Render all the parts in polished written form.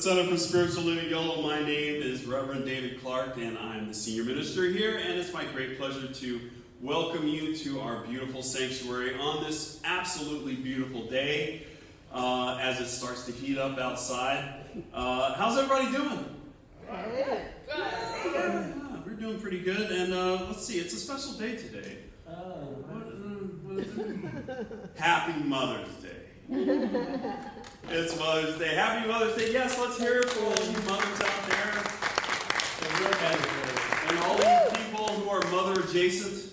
Center for Spiritual Living, Yolo. My name is Reverend David Clark, and I'm the senior minister here, and it's my great pleasure to welcome you to our beautiful sanctuary on this absolutely beautiful day as it starts to heat up outside. How's everybody doing? Good. Yeah, we're doing pretty good, and let's see, it's a special day today. What is it? Happy Mother's Day. It's Mother's Day. Happy Mother's Day. Yes, let's hear it for all you mothers out there. And all you people who are mother adjacent.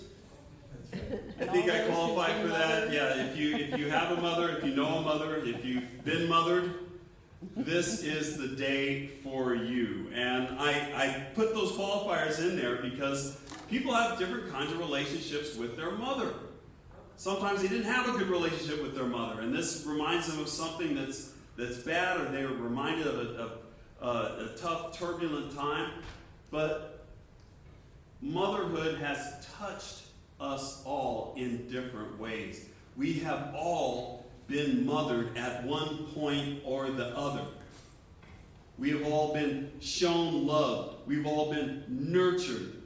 I think I qualify for that. Yeah, if you have a mother, if you know a mother, if you've been mothered, this is the day for you. And I put those qualifiers in there because people have different kinds of relationships with their mother. Sometimes they didn't have a good relationship with their mother, and this reminds them of something that's bad, or they were reminded of a tough, turbulent time. But motherhood has touched us all in different ways. We have all been mothered at one point or the other. We have all been shown love. We've all been nurtured.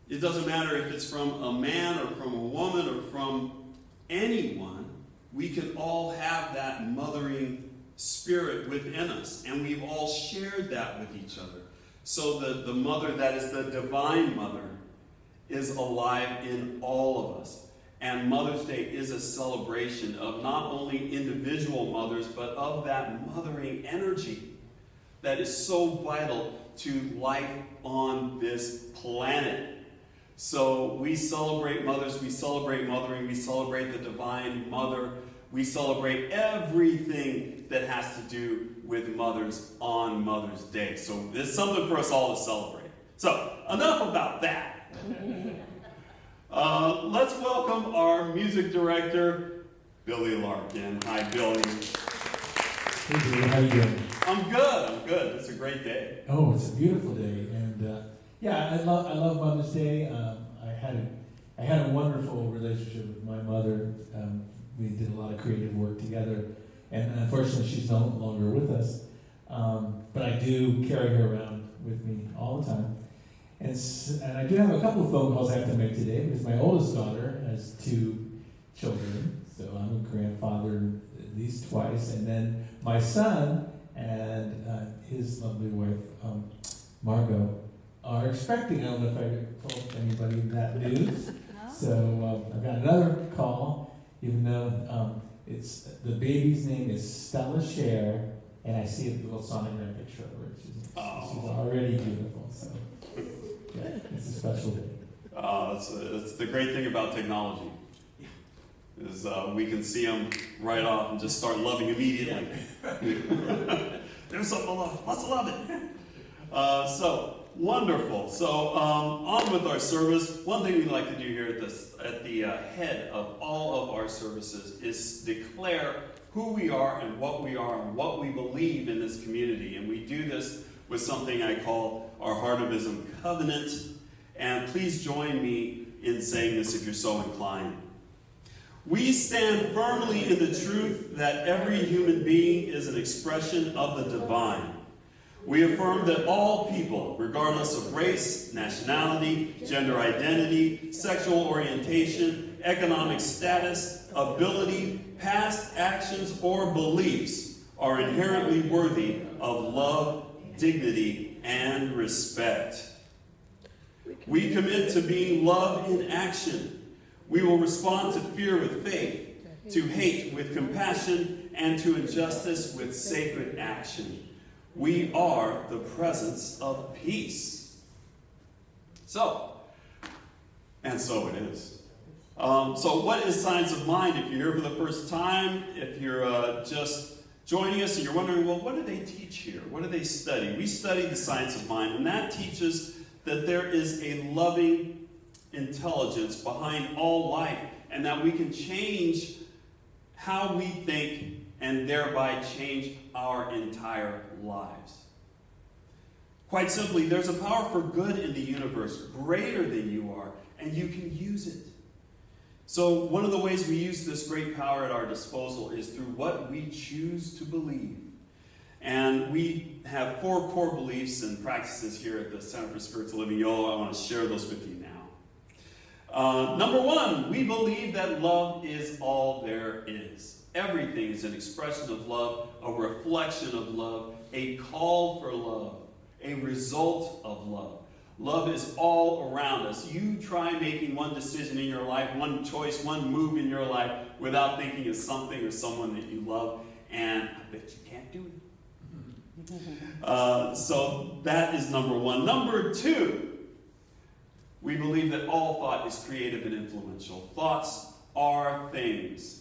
It doesn't matter if it's from a man or from a woman or from anyone. We can all have that mothering spirit within us, and we've all shared that with each other. So the mother that is the divine mother is alive in all of us. And Mother's Day is a celebration of not only individual mothers, but of that mothering energy that is so vital to life on this planet. So we celebrate mothers, we celebrate mothering, we celebrate the divine mother, we celebrate everything that has to do with mothers on Mother's Day. So there's something for us all to celebrate. So enough about that. Let's welcome our music director, Billy Larkin. Hi, Billy. Hey, Billy, how you doing? I'm good. It's a great day. Oh, it's a beautiful day, and I love Mother's Day. I had a wonderful relationship with my mother. We did a lot of creative work together, and unfortunately, she's no longer with us. But I do carry her around with me all the time. And I do have a couple of phone calls I have to make today because my oldest daughter has 2 children, so I'm a grandfather at least twice, and then my son and his lovely wife, Margot, are expecting. I don't know if I told anybody that news. So I've got another call, even though it's the baby's name is Stella Cher, and I see a little sonogram picture of her. She's already beautiful. So yeah, it's a special day. It's the great thing about technology. Is we can see them right off and just start loving immediately. There's something to love. Let's love it. So wonderful. So on with our service. One thing we like to do here at the head of all of our services is declare who we are and what we believe in this community. And we do this with something I call our Heart of Ism Covenant. And please join me in saying this if you're so inclined. We stand firmly in the truth that every human being is an expression of the divine. We affirm that all people, regardless of race, nationality, gender identity, sexual orientation, economic status, ability, past actions, or beliefs, are inherently worthy of love, dignity, and respect. We commit to being love in action. We will respond to fear with faith, to hate with compassion, and to injustice with sacred action. We are the presence of peace. So it is. So what is Science of Mind? If you're here for the first time, if you're just joining us and you're wondering, well, what do they teach here? What do they study? We study the science of mind, and that teaches that there is a loving intelligence behind all life, and that we can change how we think and thereby change our entire lives. Quite simply, there's a power for good in the universe greater than you are, and you can use it. So one of the ways we use this great power at our disposal is through what we choose to believe. And we have 4 core beliefs and practices here at the Center for Spiritual Living Yolo. I want to share those with you now. Number 1, we believe that love is all there is. Everything is an expression of love, a reflection of love, a call for love, a result of love. Love is all around us. You try making one decision in your life, one choice, one move in your life without thinking of something or someone that you love, and I bet you can't do it. So that is number 1. Number 2, we believe that all thought is creative and influential. Thoughts are things.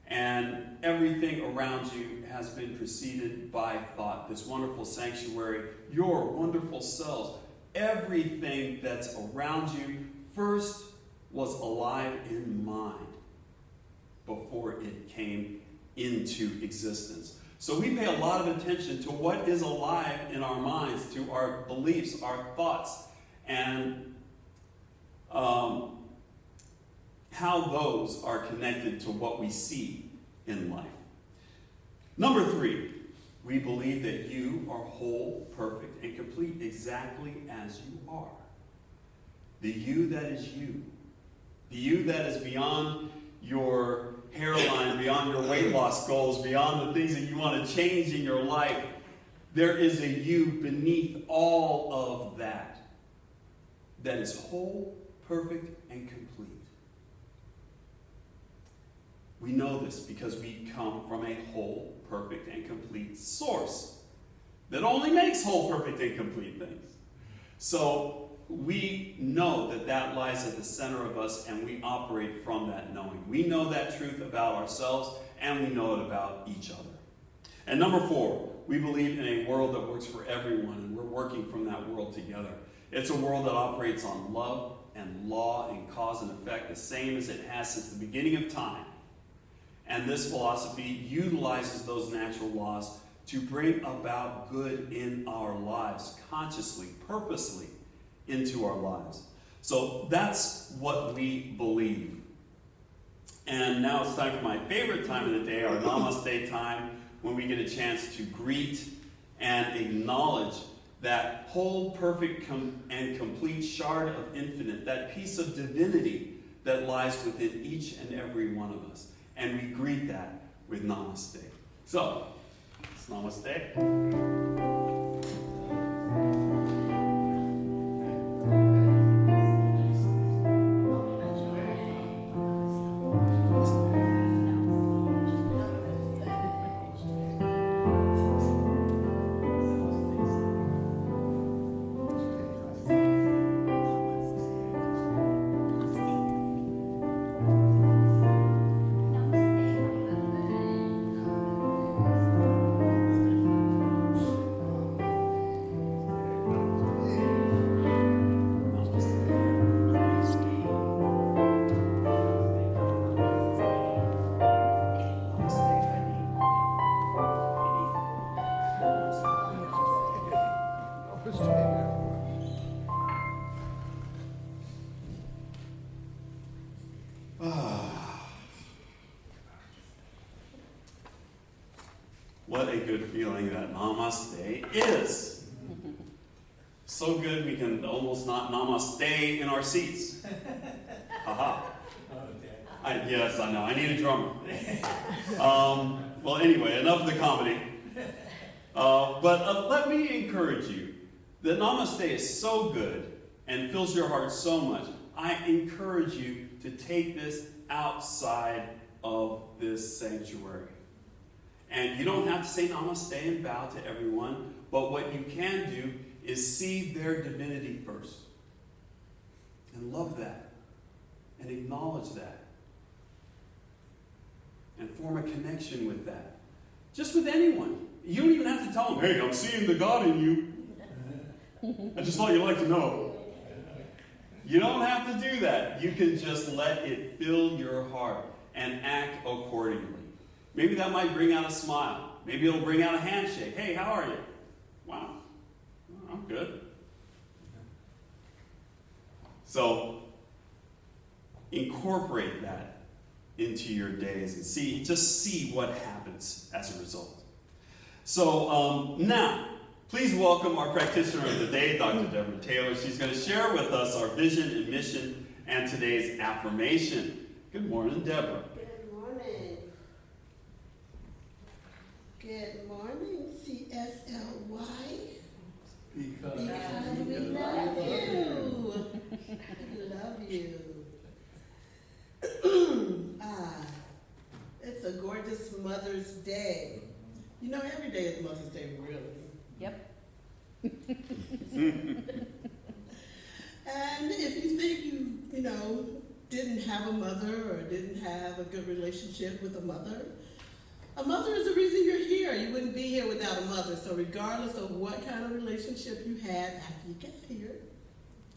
And everything around you has been preceded by thought. This wonderful sanctuary, your wonderful selves, everything that's around you first was alive in mind before it came into existence. So we pay a lot of attention to what is alive in our minds, to our beliefs, our thoughts, and how those are connected to what we see in life. Number 3, we believe that you are whole, perfect, and complete exactly as you are. The you that is you. The you that is beyond your hairline, beyond your weight loss goals, beyond the things that you want to change in your life. There is a you beneath all of that is whole, perfect, and complete. We know this because we come from a whole, perfect, and complete source that only makes whole, perfect, and complete things. So we know that lies at the center of us, and we operate from that knowing. We know that truth about ourselves, and we know it about each other. And number 4, we believe in a world that works for everyone, and we're working from that world together. It's a world that operates on love and law and cause and effect, the same as it has since the beginning of time. And this philosophy utilizes those natural laws to bring about good in our lives, consciously, purposely into our lives. So that's what we believe. And now it's time for my favorite time of the day, our Namaste time, when we get a chance to greet and acknowledge that whole, perfect, and complete shard of infinite, that piece of divinity that lies within each and every one of us. And we greet that with Namaste. So, it's Namaste. What a good feeling that Namaste is. So good we can almost not Namaste in our seats. Haha. Yes, I know. I need a drummer. Well, anyway, enough of the comedy. But let me encourage you that Namaste is so good and fills your heart so much. I encourage you to take this outside of this sanctuary. And you don't have to say Namaste and bow to everyone, but what you can do is see their divinity first. And love that. And acknowledge that. And form a connection with that. Just with anyone. You don't even have to tell them, hey, I'm seeing the God in you. I just thought you'd like to know. You don't have to do that. You can just let it fill your heart and act accordingly. Maybe that might bring out a smile. Maybe it'll bring out a handshake. Hey, how are you? Wow. I'm good. So, incorporate that into your days and see what happens as a result. So, now, please welcome our practitioner of the day, Dr. Deborah Taylor. She's going to share with us our vision and mission and today's affirmation. Good morning, Deborah. Good morning. Good morning, CSLY. Because we love you. We love you. It's a gorgeous Mother's Day. You know, every day is Mother's Day, really. Yep. And if you think you didn't have a mother or didn't have a good relationship with a mother is the reason you're here. You wouldn't be here without a mother. So regardless of what kind of relationship you had after you got here,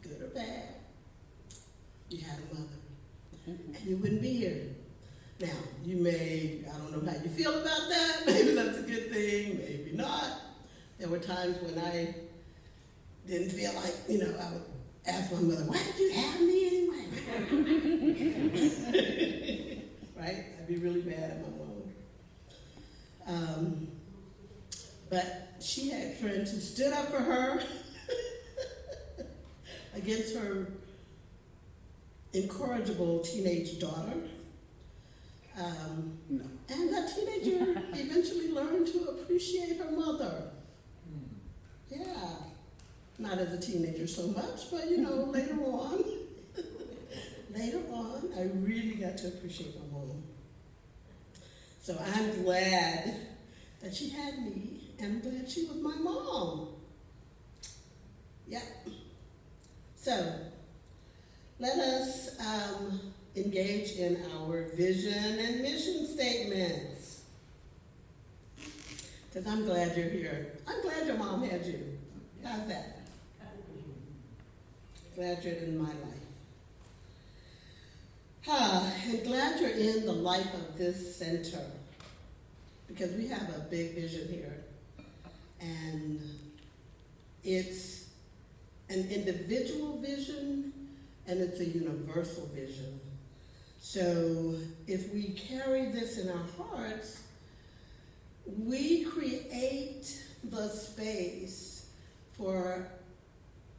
good or bad, you had a mother. And you wouldn't be here. Now, I don't know how you feel about that. Maybe that's a good thing, maybe not. There were times when I didn't feel like, I would ask my mother, why did you have me anyway? Right? I'd be really mad at my mom. But she had friends who stood up for her against her incorrigible teenage daughter. And that teenager eventually learned to appreciate her mother. Yeah. Not as a teenager so much, but later on. Later on, I really got to appreciate my mom. So I'm glad that she had me, and I'm glad she was my mom. Yeah. So, let us engage in our vision and mission statements. Because I'm glad you're here. I'm glad your mom had you. How's that? Glad you're in my life. And glad you're in the life of this center. Because we have a big vision here. And it's an individual vision and it's a universal vision. So if we carry this in our hearts, we create the space for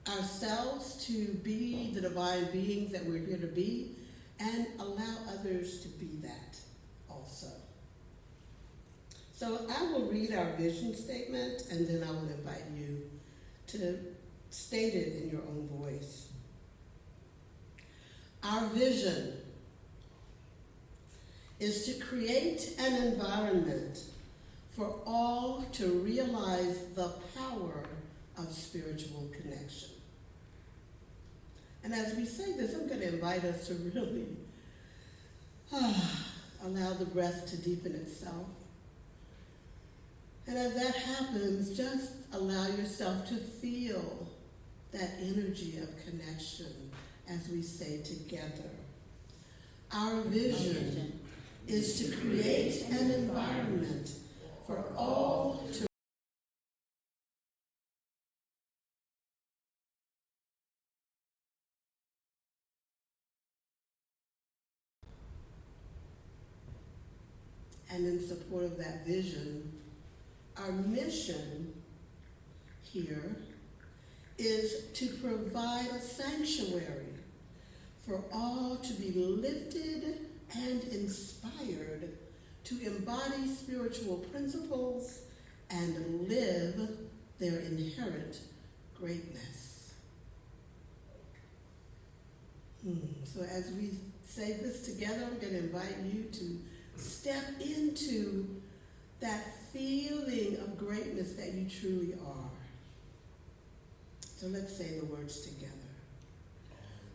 ourselves to be the divine beings that we're here to be and allow others to be that also. So I will read our vision statement and then I will invite you to state it in your own voice. Our vision is to create an environment for all to realize the power of spiritual connection. And as we say this, I'm going to invite us to really allow the breath to deepen itself. And as that happens, just allow yourself to feel that energy of connection as we say together. Our vision is to create an environment for all to and in support of that vision, Our mission here is to provide a sanctuary for all to be lifted and inspired to embody spiritual principles and live their inherent greatness. So as we say this together, I'm going to invite you to step into that feeling of greatness that you truly are. So let's say the words together.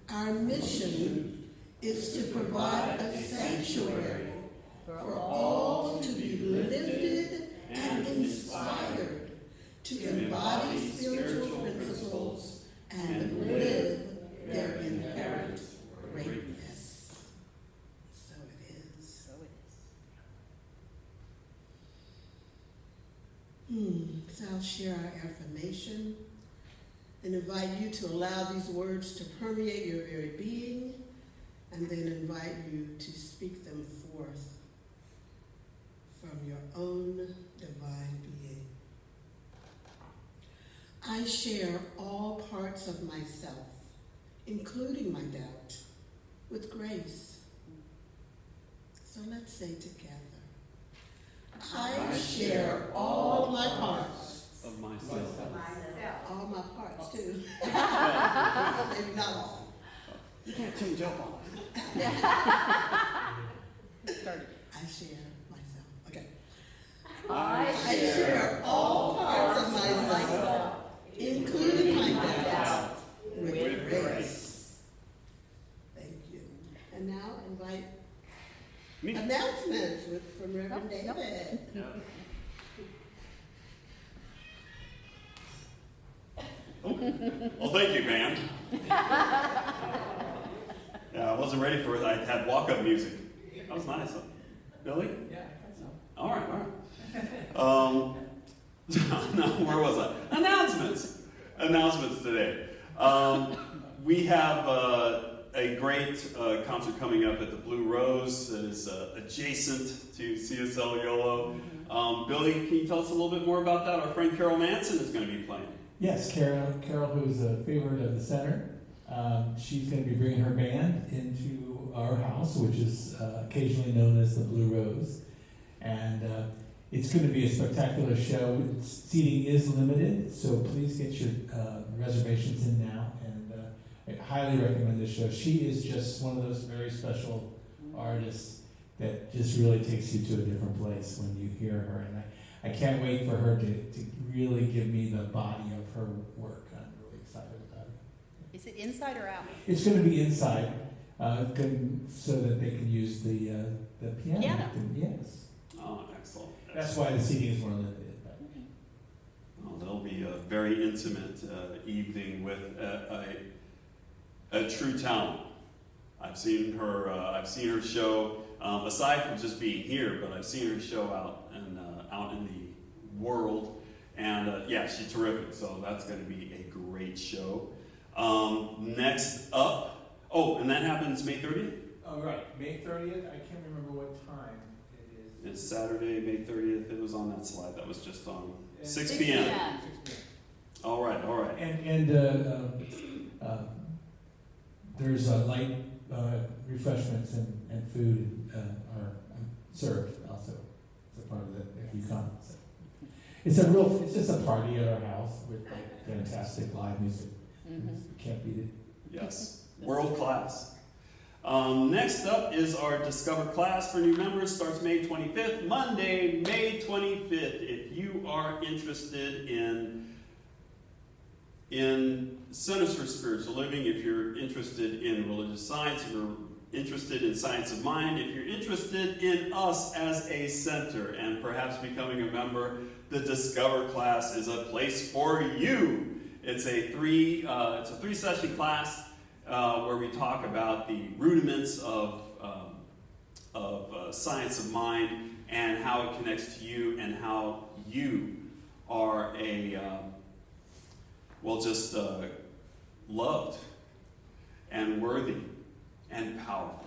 Our mission is to provide a sanctuary for all to be lifted and inspired to embody spiritual principles and live their inherent greatness. So it is. So I'll share our affirmation and invite you to allow these words to permeate your very being, and then invite you to speak them forth from your own divine being. I share all parts of myself, including my doubt, with grace. So let's say together. I share all my parts Of myself. all my parts too. Maybe not all. You can't change up on it. I share myself. Okay. I I share all parts of myself, including my doubts, with grace. Thank you. And now invite Me. announcements from Reverend David. Yeah. Well, thank you, band. Yeah, I wasn't ready for it. I had walk-up music. That was nice. Huh? Billy? Yeah, I think so. All right. No, where was I? Announcements today. We have a great concert coming up at the Blue Rose that is adjacent to CSL Yolo. Billy, can you tell us a little bit more about that? Our friend Carol Manson is going to be playing. Yes, Carol, who's a favorite of the center, she's going to be bringing her band into our house, which is occasionally known as the Blue Rose. And it's going to be a spectacular show. Seating is limited, so please get your reservations in now. And I highly recommend this show. She is just one of those very special artists that just really takes you to a different place when you hear her. And I can't wait for her to really give me the body of her work. I'm really excited about it. Is it inside or out? It's going to be inside, so that they can use the piano. Piano. Yes. Oh, excellent. That's why the seating is more limited. But. Well, there'll be a very intimate evening with a true talent. I've seen her show. Aside from just being here, but I've seen her show out in the world, and yeah, she's terrific. So that's going to be a great show. Next up, and that happens May 30th. Oh right, May 30th. I can't remember what time it is. It's Saturday, May 30th. It was on that slide that was just on 6 6 p.m. p.m. 6 p.m. All right. And there's light refreshments and food are served also as a part of if you come. So. It's just a party at our house with like fantastic live music. Mm-hmm. You can't beat it. Yes, world class. Next up is our Discover class for new members. Starts May 25th, Monday, May 25th. If you are interested in Centers for Spiritual Living, if you're interested in religious science, if you're interested in science of mind, if you're interested in us as a center and perhaps becoming a member, the Discover class is a place for you. It's a three-session class where we talk about the rudiments of science of mind and how it connects to you and how you are loved and worthy and powerful.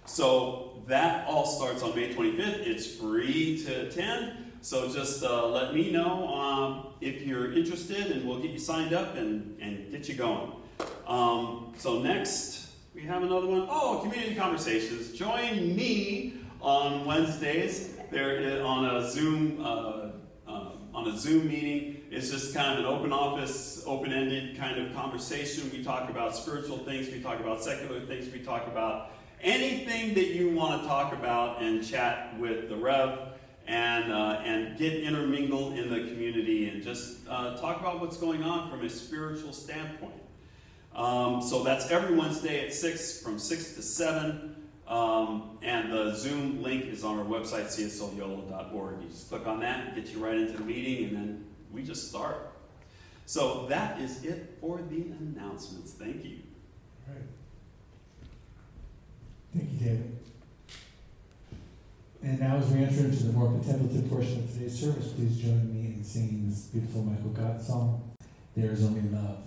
So that all starts on May 25th. It's free to attend. So just let me know if you're interested, and we'll get you signed up and get you going. So next, we have another one. Oh, community conversations. Join me on Wednesdays. They're on a Zoom meeting. It's just kind of an open office, open-ended kind of conversation. We talk about spiritual things. We talk about secular things. We talk about anything that you want to talk about and chat with the Rev and get intermingled in the community and just talk about what's going on from a spiritual standpoint. So that's every Wednesday at 6, from 6 to 7. And the Zoom link is on our website, cslyolo.org. You just click on that, get you right into the meeting, and then we just start. So that is it for the announcements. Thank you. All right. Thank you, David. And now as we enter into the more contemplative portion of today's service, please join me in singing this beautiful Michael Gott song, There Is Only Love.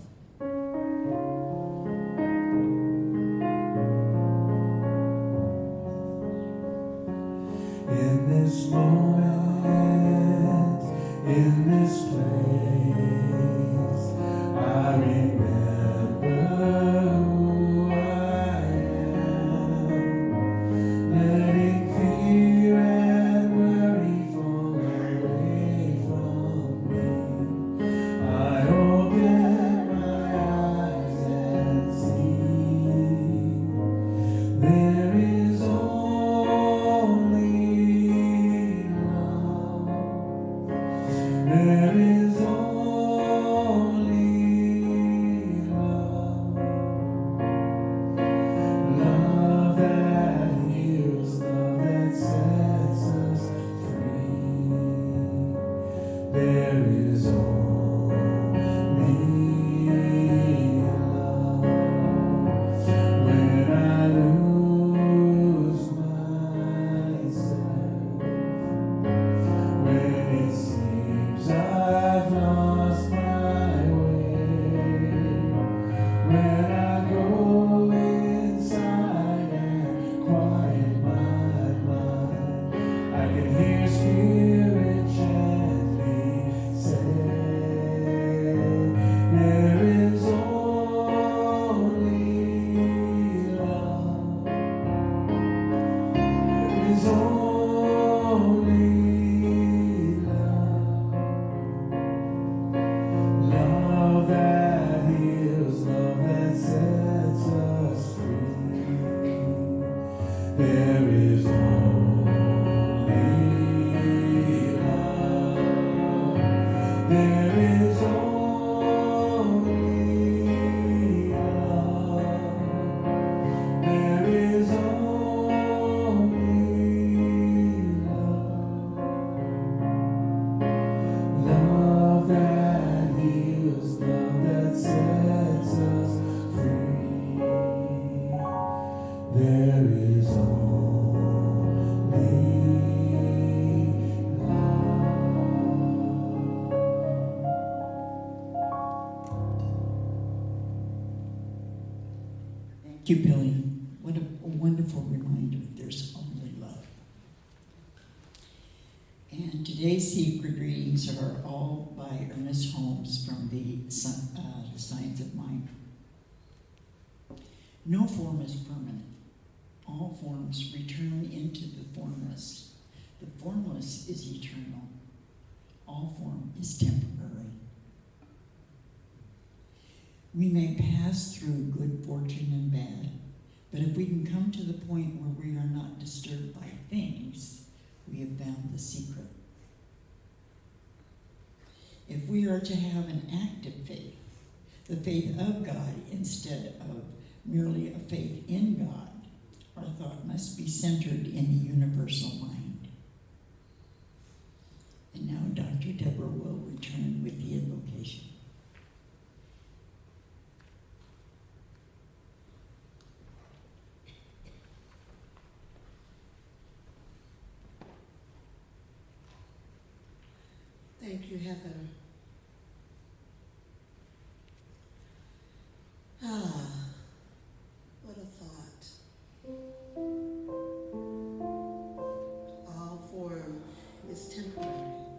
In this moment, in this place, I remember who I am, letting fear and worry fall away from me. I open my eyes and see there is only love. There is only love. Love that heals, love that sets us free. There is only love. When I lose myself, when it seems I've lost my way, when I go inside and quiet my mind, I can hear Spirit gently say, there is only love. There is only love. Love that heals, love that sets us free. There is only love. There is only love. There is only love. Love that heals, love that sets us free. There is only Thank you, Billy. What a wonderful reminder. There's only love. And today's secret readings are all by Ernest Holmes from the Science of Mind. No form is permanent. All forms return into the formless. The formless is eternal. All form is temporary. We may pass through good fortune and bad, but if we can come to the point where we are not disturbed by things, we have found the secret. If we are to have an active faith, the faith of God instead of merely a faith in God, our thought must be centered in the universal mind. And now Dr. Deborah will return with the invocation. Thank you, Heather. What a thought. All form is temporary.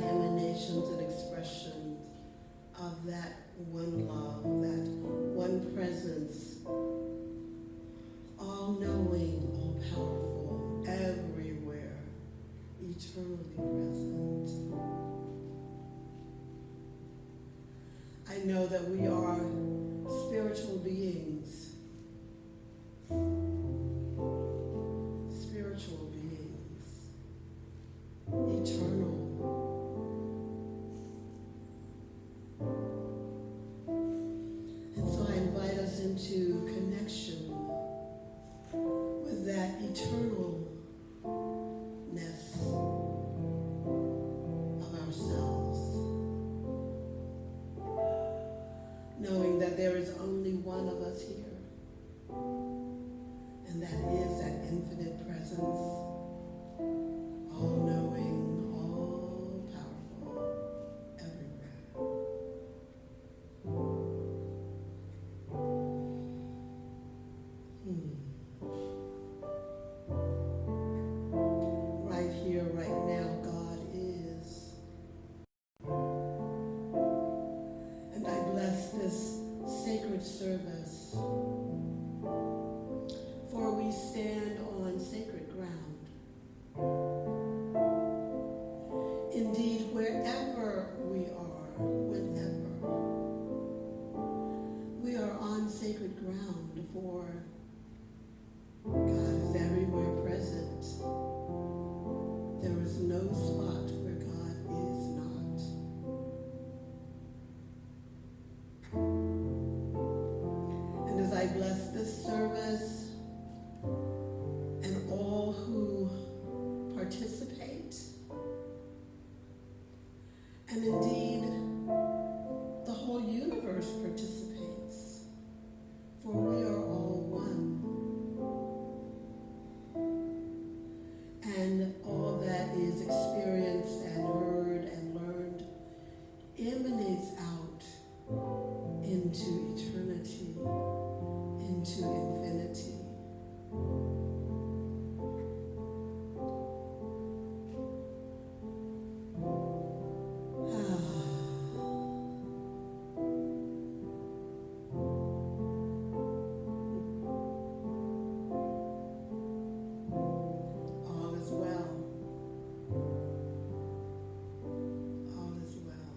emanations and expressions of that one love, that one presence, all knowing, all powerful, everywhere, eternally present. I know that we are spiritual beings. Spiritual beings. Eternal. And so I invite us into connection with that eternalness of ourselves. Knowing that there is only one of us here, and that is that infinite presence, all-knowing, all-powerful, everywhere. Right here, right now, God is. And I bless this sacred service, for we stand on sacred ground. Indeed, wherever we are, whenever, we are on sacred ground, for God is everywhere present. There is no spot where God is not. And as I bless this service and all who participate, and indeed the whole universe participates, for we are all one. And all that is experienced and heard and learned emanates out into eternity, into infinity. All is well. All is well.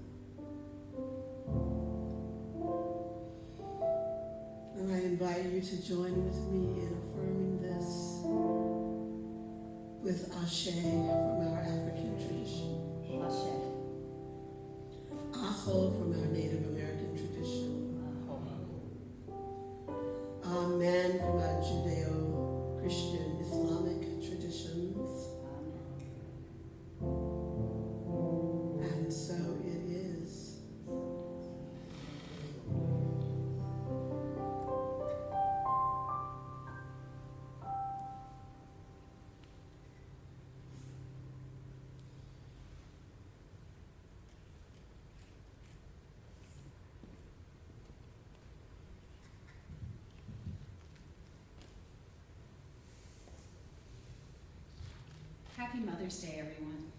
And I invite you to join with me in affirming this with Ashe from our African tradition, Ashe. Aho from our Native American tradition, Amen from our Judeo-Christian Islamic traditions, and so it is. Happy Mother's Day, everyone.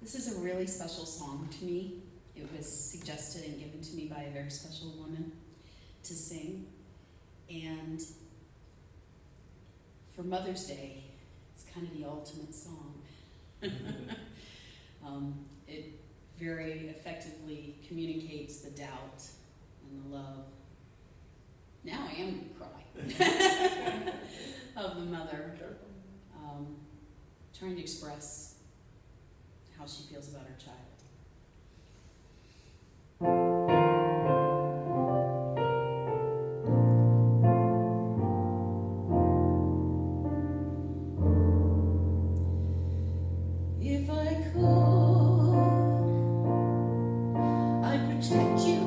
This is a really special song to me. It was suggested and given to me by a very special woman to sing. And for Mother's Day, it's kind of the ultimate song. It very effectively communicates the doubt and the love. Now I am going to cry. Of the mother. Trying to express how she feels about her child. If I could, I'd protect you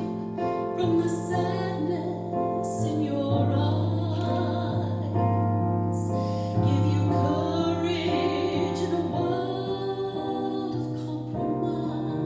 from the sadness in your eyes, give you courage in a world of compromise.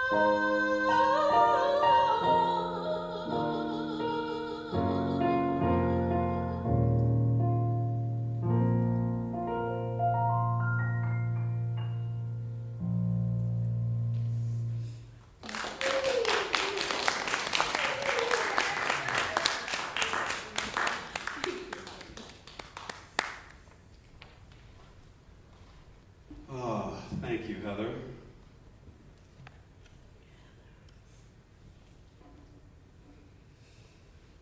Oh, thank you, Heather.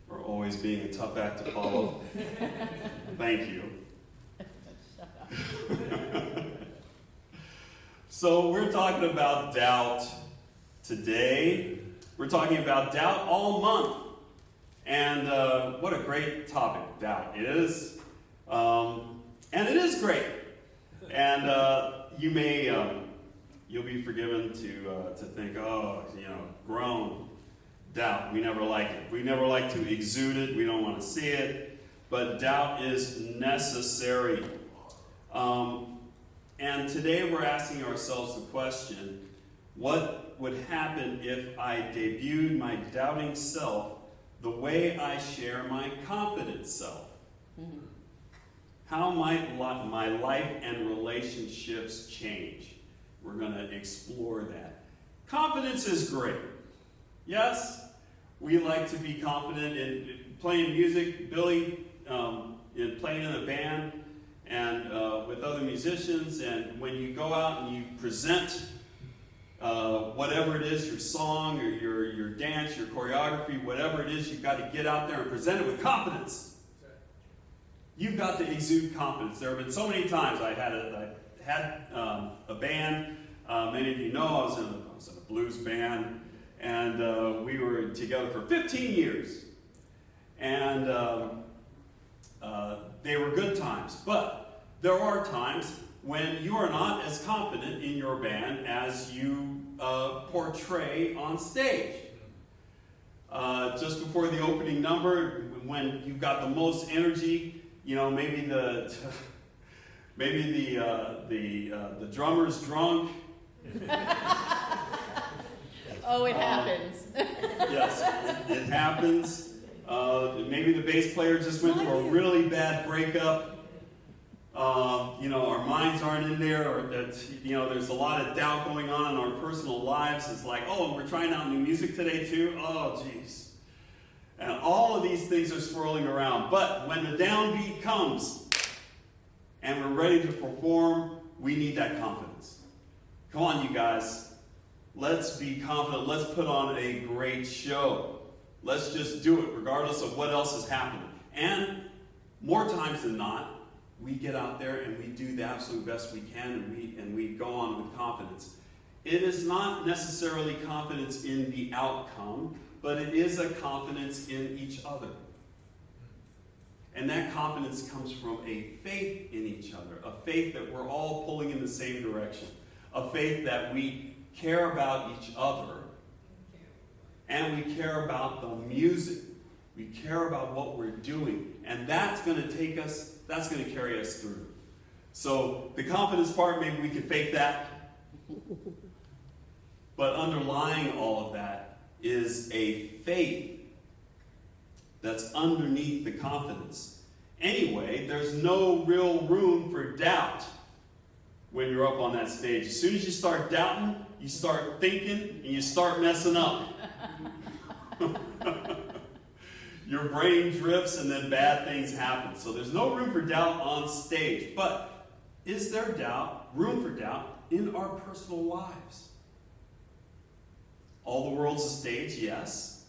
For always being a tough act to follow. Thank you. So we're talking about doubt today. We're talking about doubt all month. And what a great topic doubt is. And it is great. And you'll be forgiven to think, oh, groan, doubt. We never like it. We never like to exude it. We don't want to see it. But doubt is necessary. And today we're asking ourselves the question, what would happen if I debuted my doubting self the way I share my confident self? Mm-hmm. How might my life and relationships change? We're going to explore that. Confidence is great. Yes, we like to be confident in playing music. Billy, in playing in a band and with other musicians, and when you go out and you present whatever it is, your song or your dance, your choreography, whatever it is, you've got to get out there and present it with confidence. You've got to exude confidence. There have been so many times I had a band. Many of you know I was in a blues band, and we were together for 15 years. And they were good times. But there are times when you are not as confident in your band as you portray on stage. Just before the opening number, when you've got the most energy, maybe the drummer's drunk. Oh, it happens. Yes, it happens. Maybe the bass player just went through a really bad breakup. Our minds aren't in there, or that there's a lot of doubt going on in our personal lives. It's like, oh, and we're trying out new music today too. Oh, geez. And all of these things are swirling around. But when the downbeat comes and we're ready to perform, we need that confidence. Come on, you guys. Let's be confident. Let's put on a great show. Let's just do it, regardless of what else is happening. And more times than not, we get out there and we do the absolute best we can, and we go on with confidence. It is not necessarily confidence in the outcome, but it is a confidence in each other. And that confidence comes from a faith in each other, a faith that we're all pulling in the same direction, a faith that we care about each other, and we care about the music. We care about what we're doing, and that's going to carry us through. So the confidence part, maybe we can fake that, but underlying all of that is a faith that's underneath the confidence. Anyway, there's no real room for doubt when you're up on that stage. As soon as you start doubting, you start thinking, and you start messing up. Your brain drifts, and then bad things happen. So there's no room for doubt on stage. But is there room for doubt in our personal lives? All the world's a stage, yes.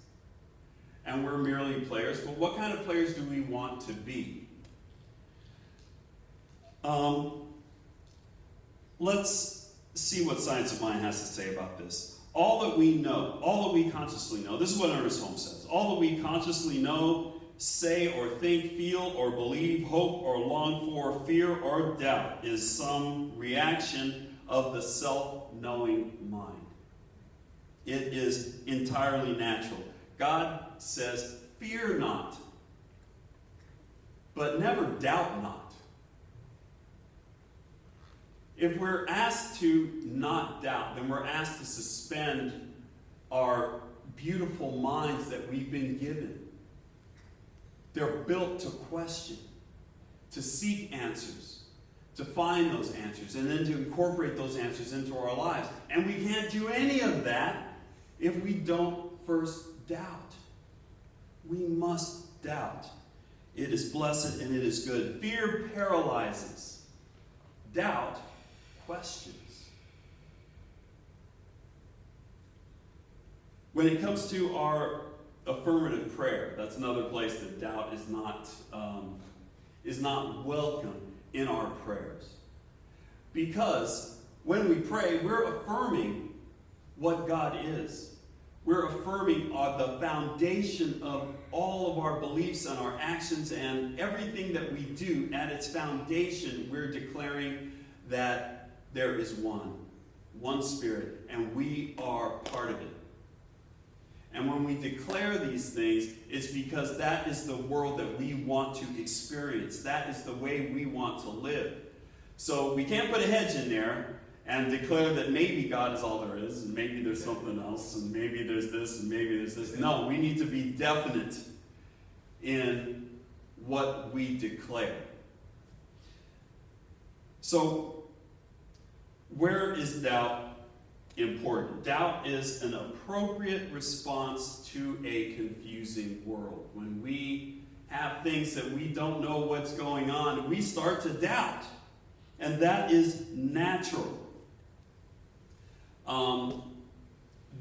And we're merely players. But what kind of players do we want to be? Let's see what Science of Mind has to say about this. All that we know, all that we consciously know, this is what Ernest Holmes says, all that we consciously know, say or think, feel or believe, hope or long for, fear or doubt is some reaction of the self-knowing mind. It is entirely natural. God says, fear not, but never doubt not. If we're asked to not doubt, then we're asked to suspend our beautiful minds that we've been given. They're built to question, to seek answers, to find those answers, and then to incorporate those answers into our lives. And we can't do any of that if we don't first doubt. We must doubt. It is blessed and it is good. Fear paralyzes. Doubt questions. When it comes to our affirmative prayer, that's another place that doubt is not welcome in our prayers. Because when we pray, we're affirming what God is. We're affirming the foundation of all of our beliefs and our actions and everything that we do. At its foundation, we're declaring that there is one Spirit, and we are part of it. And when we declare these things, it's because that is the world that we want to experience. That is the way we want to live. So we can't put a hedge in there and declare that maybe God is all there is, and maybe there's something else, and maybe there's this, and maybe there's this. No, we need to be definite in what we declare. So, where is doubt important? Doubt is an appropriate response to a confusing world. When we have things that we don't know what's going on, we start to doubt. And that is natural.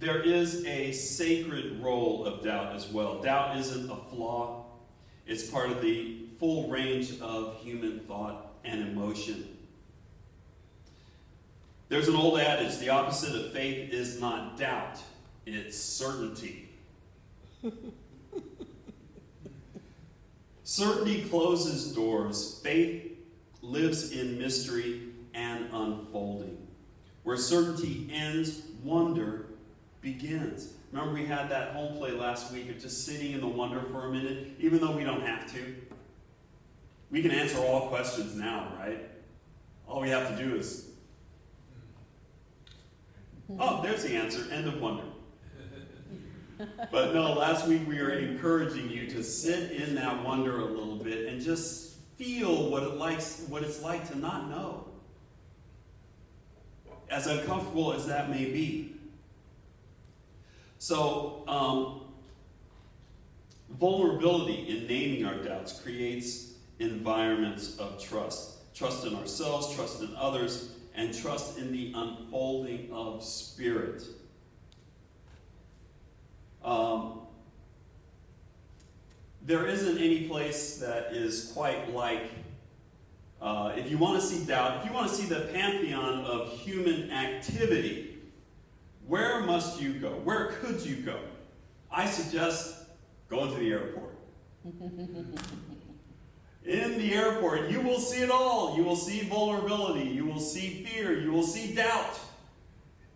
There is a sacred role of doubt as well. Doubt isn't a flaw. It's part of the full range of human thought and emotion. There's an old adage, the opposite of faith is not doubt, it's certainty. Certainty closes doors. Faith lives in mystery and unfolding. Where certainty ends, wonder begins. Remember we had that home play last week of just sitting in the wonder for a minute, even though we don't have to. We can answer all questions now, right? All we have to do is, oh, there's the answer, end of wonder. But no, last week we were encouraging you to sit in that wonder a little bit and just feel what it's like to not know. As uncomfortable as that may be. So, vulnerability in naming our doubts creates environments of trust. Trust in ourselves, trust in others, and trust in the unfolding of Spirit. There isn't any place that is quite like, if you want to see doubt, if you want to see the pantheon of human activity, where must you go? Where could you go? I suggest going to the airport. In the airport, you will see it all. You will see vulnerability. You will see fear. You will see doubt.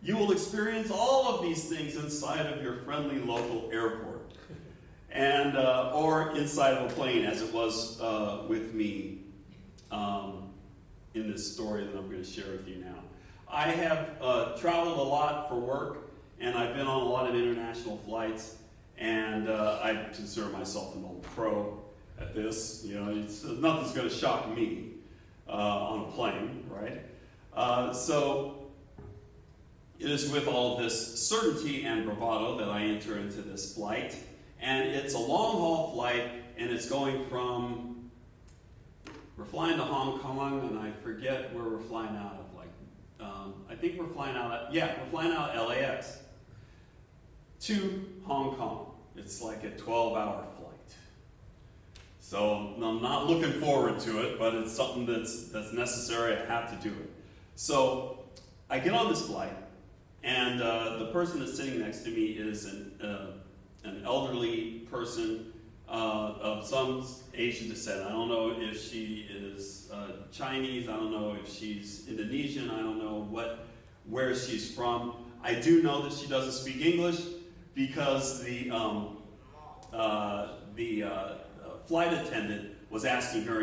You will experience all of these things inside of your friendly local airport. And, or inside of a plane, as it was with me in this story that I'm going to share with you now. I have traveled a lot for work, and I've been on a lot of international flights, and I consider myself an old pro at this. You know, nothing's going to shock me on a plane, right? So it is with all of this certainty and bravado that I enter into this flight, and it's a long-haul flight, and it's going from, we're flying to Hong Kong, and I forget where we're flying out of. I think we're flying out of LAX to Hong Kong. It's like a 12-hour flight. So I'm not looking forward to it, but it's something that's necessary. I have to do it. So I get on this flight, and the person that's sitting next to me is an elderly person of some Asian descent. I don't know if she is Chinese. I don't know if she's Indonesian. I don't know where she's from. I do know that she doesn't speak English because the flight attendant was asking her,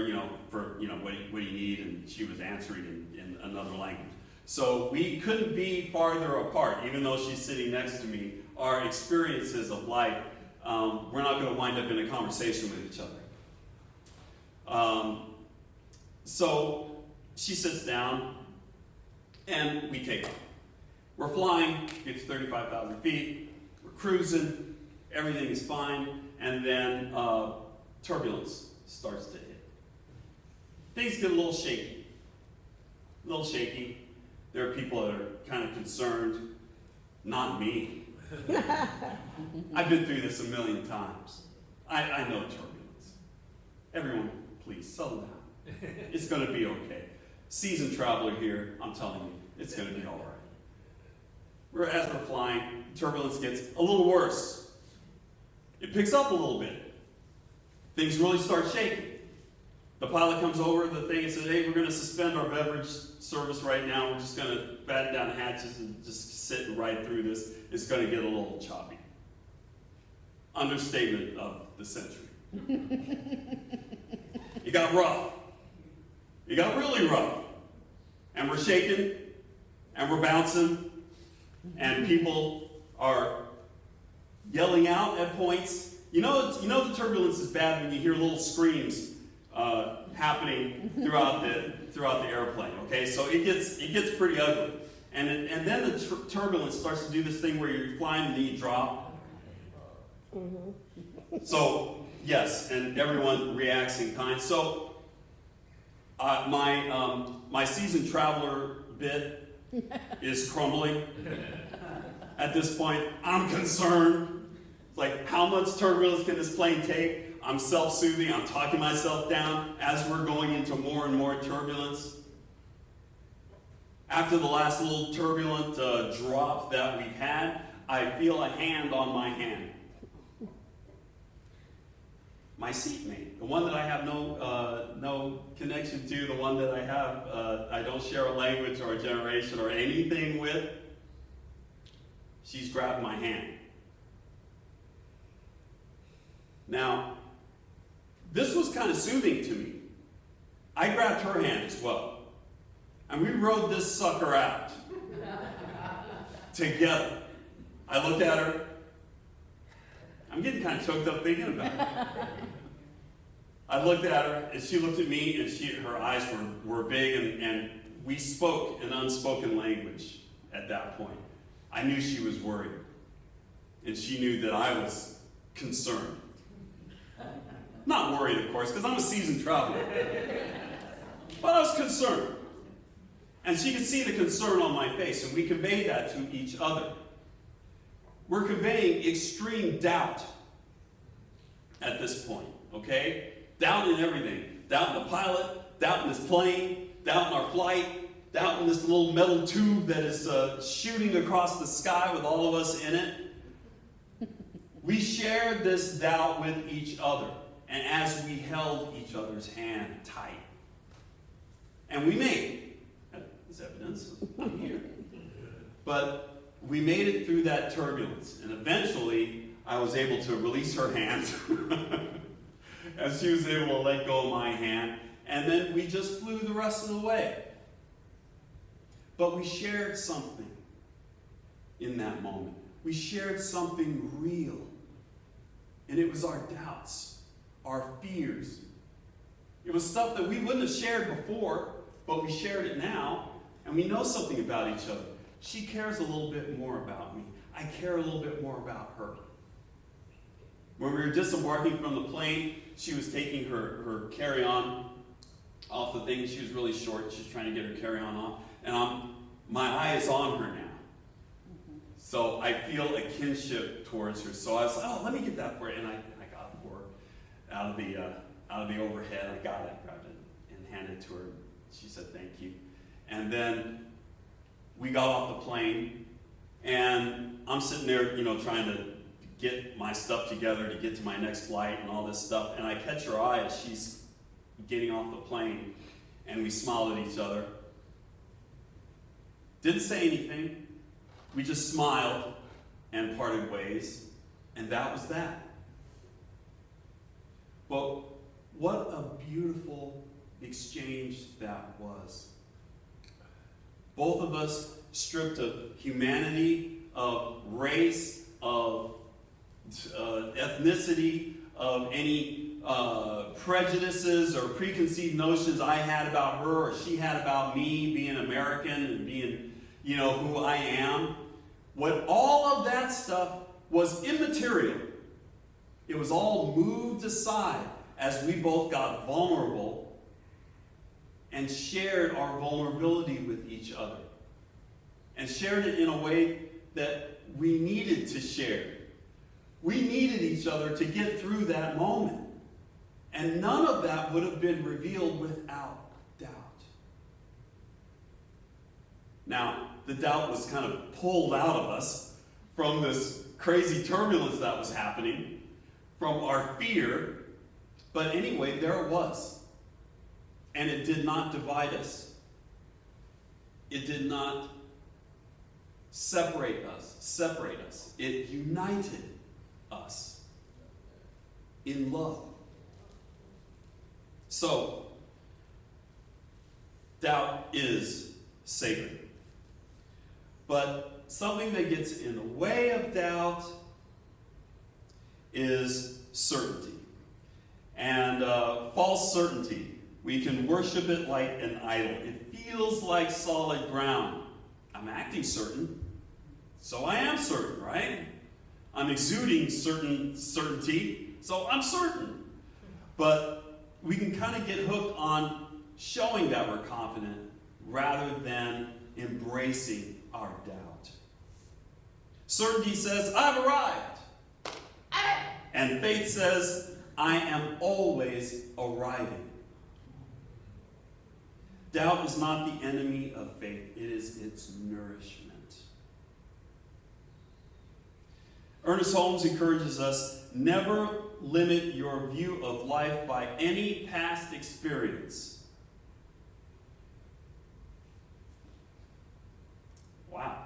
for, what do you need? And she was answering in another language. So we couldn't be farther apart, even though she's sitting next to me. Our experiences of life, we're not going to wind up in a conversation with each other. So she sits down, and we take off. We're flying, get to 35,000 feet, we're cruising, everything is fine, and then turbulence starts to hit. Things get a little shaky. There are people that are kind of concerned. Not me. I've been through this a million times. I know turbulence. Everyone, please, settle down. It's going to be okay. Seasoned traveler here, I'm telling you, it's going to be all right. As we're flying, turbulence gets a little worse. It picks up a little bit. Things really start shaking. The pilot comes over the thing and says, hey, we're going to suspend our beverage service right now. We're just going to batten down the hatches and just sit and ride through this. It's going to get a little choppy. Understatement of the century. It got rough. It got really rough. And we're shaking, and we're bouncing, and people are yelling out at points. You know the turbulence is bad when you hear little screams happening throughout the airplane. Okay, so it gets pretty ugly, and then the turbulence starts to do this thing where you're flying and then you drop. Mm-hmm. So yes, and everyone reacts in kind. So my seasoned traveler bit is crumbling. At this point, I'm concerned. Like, how much turbulence can this plane take? I'm self-soothing. I'm talking myself down as we're going into more and more turbulence. After the last little turbulent drop that we've had, I feel a hand on my hand. My seatmate, the one that I have no connection to, the one that I don't share a language or a generation or anything with, she's grabbed my hand. Now, this was kind of soothing to me. I grabbed her hand as well. And we rode this sucker out together. I looked at her. I'm getting kind of choked up thinking about it. I looked at her, and she looked at me, and her eyes were big, and we spoke an unspoken language at that point. I knew she was worried, and she knew that I was concerned. Not worried, of course, because I'm a seasoned traveler. But I was concerned. And she could see the concern on my face, and we conveyed that to each other. We're conveying extreme doubt at this point, okay? Doubt in everything. Doubt in the pilot, doubt in this plane, doubt in our flight, doubt in this little metal tube that is shooting across the sky with all of us in it. We shared this doubt with each other, and as we held each other's hand tight. And we made it. There's evidence. I'm here. But we made it through that turbulence, and eventually I was able to release her hand, and she was able to let go of my hand, and then we just flew the rest of the way. But we shared something in that moment. We shared something real, and it was our doubts, our fears. It was stuff that we wouldn't have shared before, but we shared it now, and we know something about each other. She cares a little bit more about me. I care a little bit more about her. When we were disembarking from the plane, she was taking her carry-on off the thing. She was really short. She's trying to get her carry-on off. And my eye is on her now. So I feel a kinship towards her. So I was like, oh, let me get that for you. And I got it for her out of the overhead. I got it, grabbed it, and handed it to her. She said, thank you. And then we got off the plane, and I'm sitting there, trying to get my stuff together to get to my next flight and all this stuff. And I catch her eye as she's getting off the plane, and we smiled at each other. Didn't say anything. We just smiled and parted ways, and that was that. But What a beautiful exchange that was. Both of us stripped of humanity, of race, of ethnicity, of any prejudices or preconceived notions I had about her or she had about me being American and being, who I am. What all of that stuff was immaterial. It was all moved aside as we both got vulnerable and shared our vulnerability with each other. And shared it in a way that we needed to share. We needed each other to get through that moment. And none of that would have been revealed without doubt. Now, the doubt was kind of pulled out of us from this crazy turbulence that was happening, from our fear. But anyway, there it was. And it did not divide us. It did not separate us. It united us in love. So, doubt is sacred. But something that gets in the way of doubt is certainty. And false certainty. We can worship it like an idol. It feels like solid ground. I'm acting certain, so I am certain, right? I'm exuding certainty, so I'm certain. But we can kind of get hooked on showing that we're confident rather than embracing our doubt. Certainty says, I've arrived. And faith says, I am always arriving. Doubt is not the enemy of faith. It is its nourishment. Ernest Holmes encourages us, never limit your view of life by any past experience. Wow.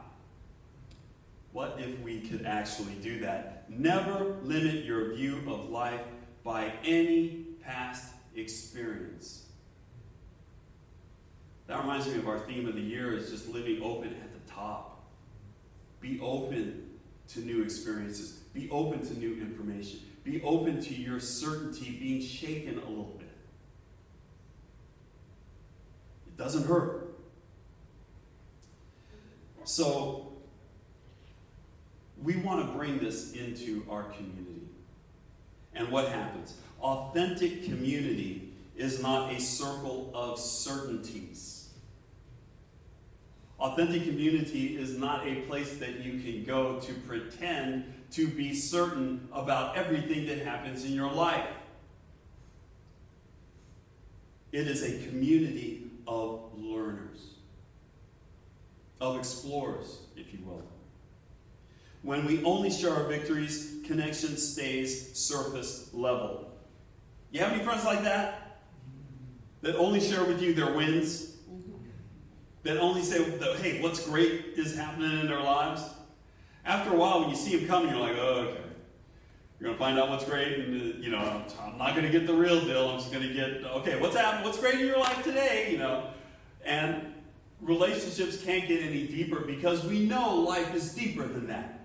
What if we could actually do that? Never limit your view of life by any past experience. That reminds me of our theme of the year is just living open at the top. Be open to new experiences. Be open to new information. Be open to your certainty being shaken a little bit. It doesn't hurt. So, we want to bring this into our community. And what happens? Authentic community is not a circle of certainties. Authentic community is not a place that you can go to pretend to be certain about everything that happens in your life. It is a community of learners, of explorers, if you will. When we only share our victories, connection stays surface level. You have any friends like that? That only share with you their wins? That only say, hey, what's great is happening in their lives? After a while, when you see them coming, you're like, oh, okay. You're going to find out what's great, and, I'm not going to get the real deal. I'm just going to get, okay, what's happening? What's great in your life today, And relationships can't get any deeper because we know life is deeper than that.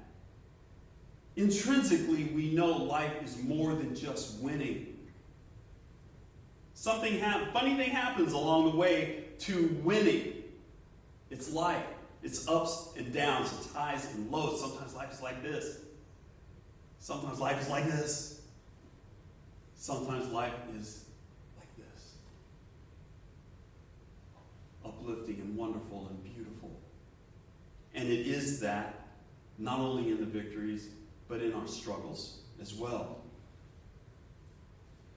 Intrinsically, we know life is more than just winning. Funny thing happens along the way to winning. It's life. It's ups and downs. It's highs and lows. Sometimes life is like this. Sometimes life is like this. Sometimes life is like this. Uplifting and wonderful and beautiful. And it is that, not only in the victories, but in our struggles as well.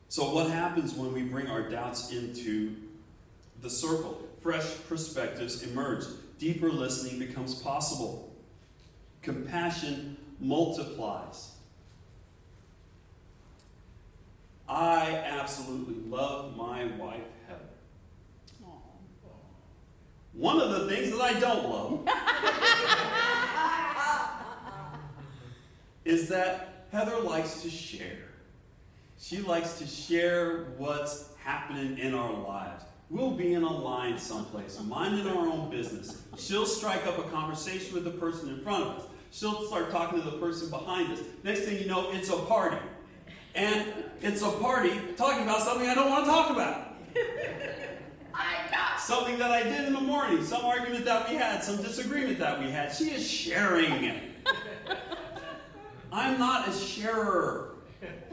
So what happens when we bring our doubts into the circle? Fresh perspectives emerge. Deeper listening becomes possible. Compassion multiplies. I absolutely love my wife, Heather. Aw. One of the things that I don't love is that Heather likes to share. She likes to share what's happening in our lives. We'll be in a line someplace, minding our own business. She'll strike up a conversation with the person in front of us. She'll start talking to the person behind us. Next thing you know, it's a party. And it's a party talking about something I don't want to talk about. Something that I did in the morning, some argument that we had, some disagreement that we had. She is sharing. I'm not a sharer.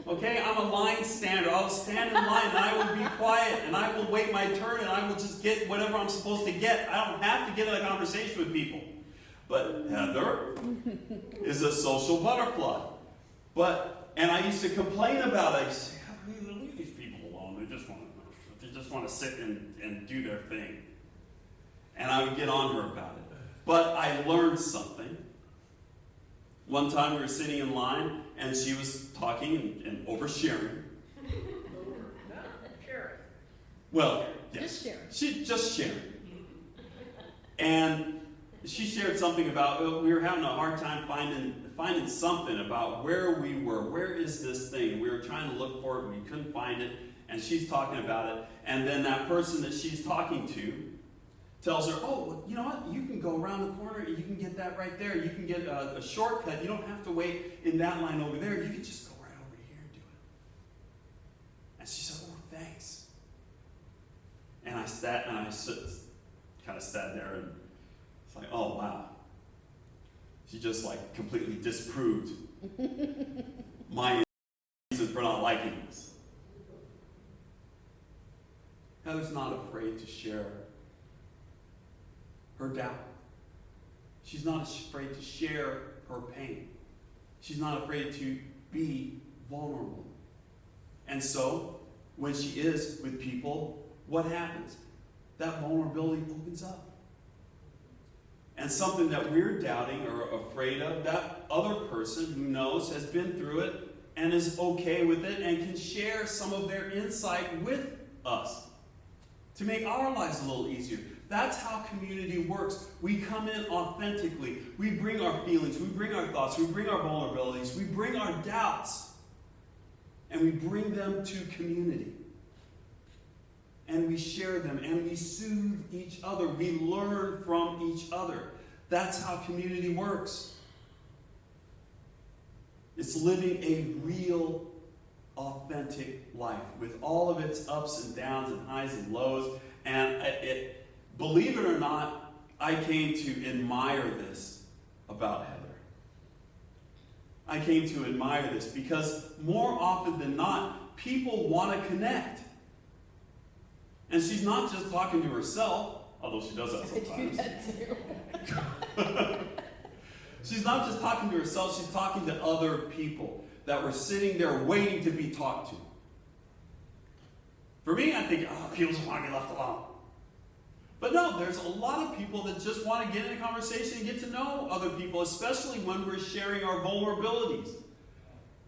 Okay, I'm a line stander. I'll stand in line and I will be quiet and I will wait my turn and I will just get whatever I'm supposed to get. I don't have to get in a conversation with people. But Heather is a social butterfly. And I used to complain about it. I used to say, leave these people alone. They just want to sit and do their thing. And I would get on her about it. But I learned something. One time we were sitting in line, and she was talking and oversharing. Well, yes. Just sharing. And she shared something about, we were having a hard time finding something about where we were. Where is this thing? We were trying to look for it, and we couldn't find it. And she's talking about it. And then that person that she's talking to tells her, oh, well, you know what? You can go around the corner and you can get that right there. You can get a shortcut. You don't have to wait in that line over there. You can just go right over here and do it. And she said, oh, thanks. And I kind of sat there and it's like, oh, wow. She just like completely disproved my reason for not liking this. Heather's not afraid to share her doubt. She's not afraid to share her pain. She's not afraid to be vulnerable. And so, when she is with people, what happens? That vulnerability opens up. And something that we're doubting or afraid of, that other person who knows has been through it and is okay with it and can share some of their insight with us to make our lives a little easier. That's how community works. We come in authentically. We bring our feelings, we bring our thoughts, we bring our vulnerabilities, we bring our doubts, and we bring them to community. And we share them, and we soothe each other. We learn from each other. That's how community works. It's living a real, authentic life with all of its ups and downs and highs and lows. And believe it or not, I came to admire this about Heather. I came to admire this because more often than not, people want to connect. And she's not just talking to herself, although she does that sometimes. She's not just talking to herself, she's talking to other people that were sitting there waiting to be talked to. For me, I think, people just want to be left alone. But no, there's a lot of people that just want to get in a conversation and get to know other people, especially when we're sharing our vulnerabilities.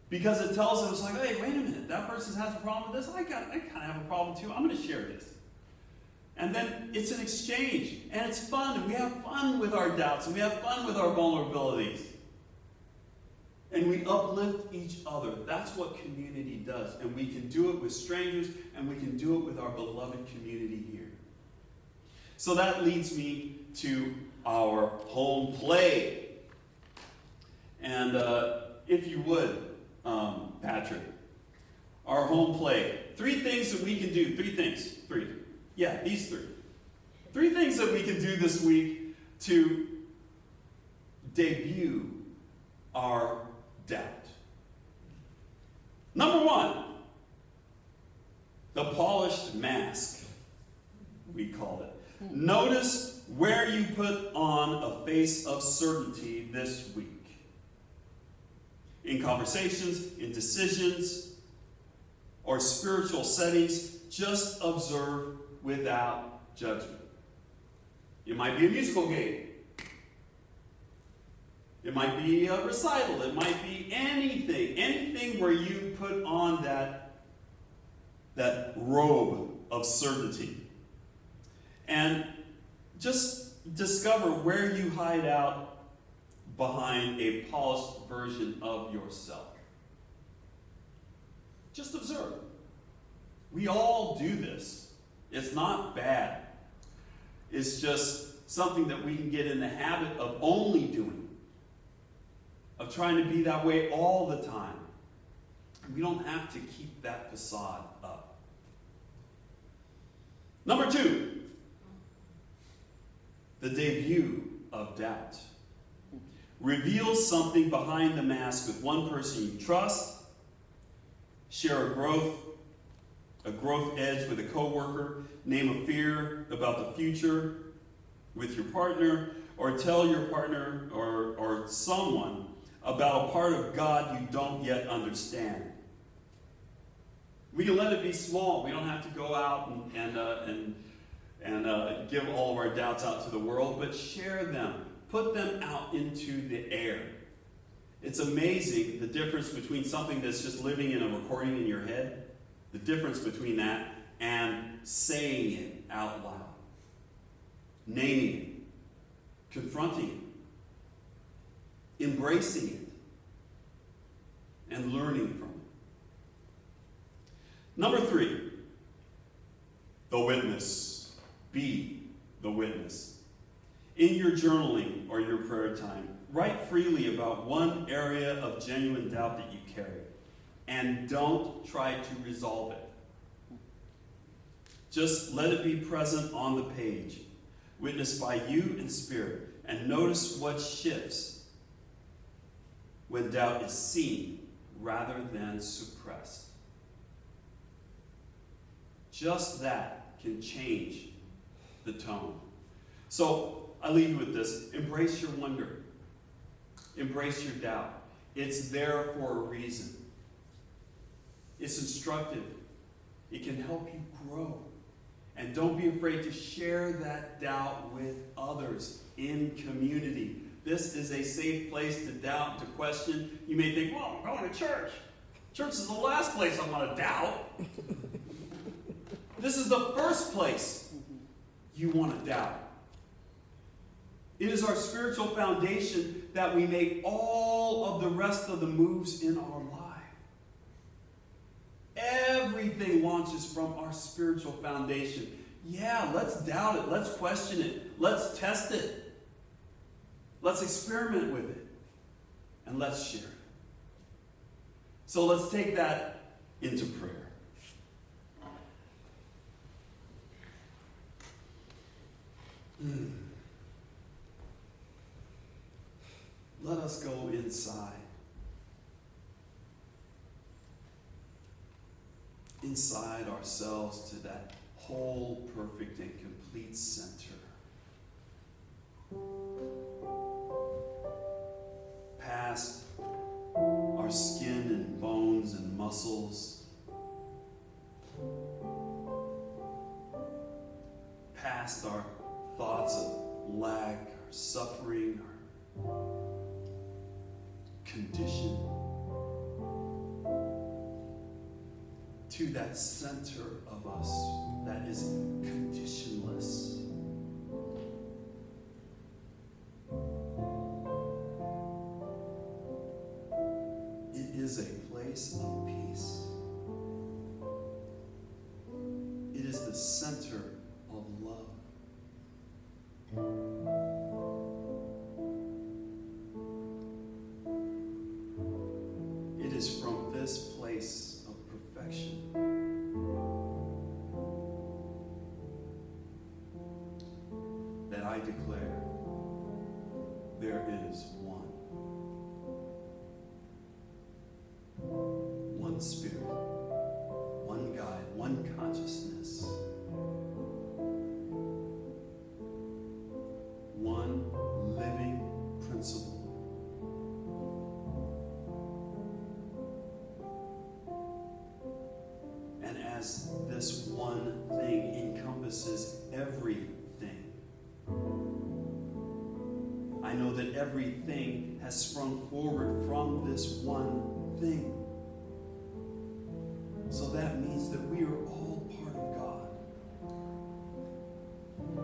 Because it tells them, it's like, hey, wait a minute, that person has a problem with this. I kind of have a problem too. I'm going to share this. And then it's an exchange, and it's fun, and we have fun with our doubts, and we have fun with our vulnerabilities. And we uplift each other. That's what community does. And we can do it with strangers, and we can do it with our beloved community here. So that leads me to our home play. And if you would, Patrick, our home play. 3 things that we can do. 3 things. 3. Yeah, these 3. 3 things that we can do this week to debut our doubt. Number 1, the polished mask, we called it. Notice where you put on a face of certainty this week. In conversations, in decisions, or spiritual settings, just observe without judgment. It might be a musical game. It might be a recital. It might be anything where you put on that robe of certainty. And just discover where you hide out behind a polished version of yourself. Just observe. We all do this. It's not bad. It's just something that we can get in the habit of only doing, of trying to be that way all the time. We don't have to keep that facade up. Number 2, the debut of doubt. Reveal something behind the mask with one person you trust. Share a growth edge with a coworker. Name a fear about the future with your partner, or tell your partner or someone about a part of God you don't yet understand. We can let it be small. We don't have to go out and give all of our doubts out to the world, but share them. Put them out into the air. It's amazing the difference between something that's just living in a recording in your head, the difference between that and saying it out loud, naming it, confronting it, embracing it, and learning from it. Number 3, the witness. Be the witness. In your journaling or your prayer time, write freely about one area of genuine doubt that you carry, and don't try to resolve it. Just let it be present on the page, witnessed by you in spirit, and notice what shifts when doubt is seen rather than suppressed. Just that can change the tone. So I leave you with this. Embrace your wonder. Embrace your doubt. It's there for a reason. It's instructive. It can help you grow. And don't be afraid to share that doubt with others in community. This is a safe place to doubt, to question. You may think, well, I'm going to church. Church is the last place I want to doubt. This is the first place you want to doubt. It is our spiritual foundation that we make all of the rest of the moves in our life. Everything launches from our spiritual foundation. Yeah, let's doubt it. Let's question it. Let's test it. Let's experiment with it. And let's share it. So let's take that into prayer. Let us go inside ourselves to that whole, perfect, and complete center. Past our skin and bones and muscles. Past our thoughts of lack, our suffering, our condition, to that center of us that is conditionless. It is a place of peace. It is the center of love. It is from this place of perfection that I declare there is one spirit, one guide, one consciousness, one living principle. And as this one thing encompasses everything, I know that everything has sprung forward from this one thing. So that means that we are all part of God.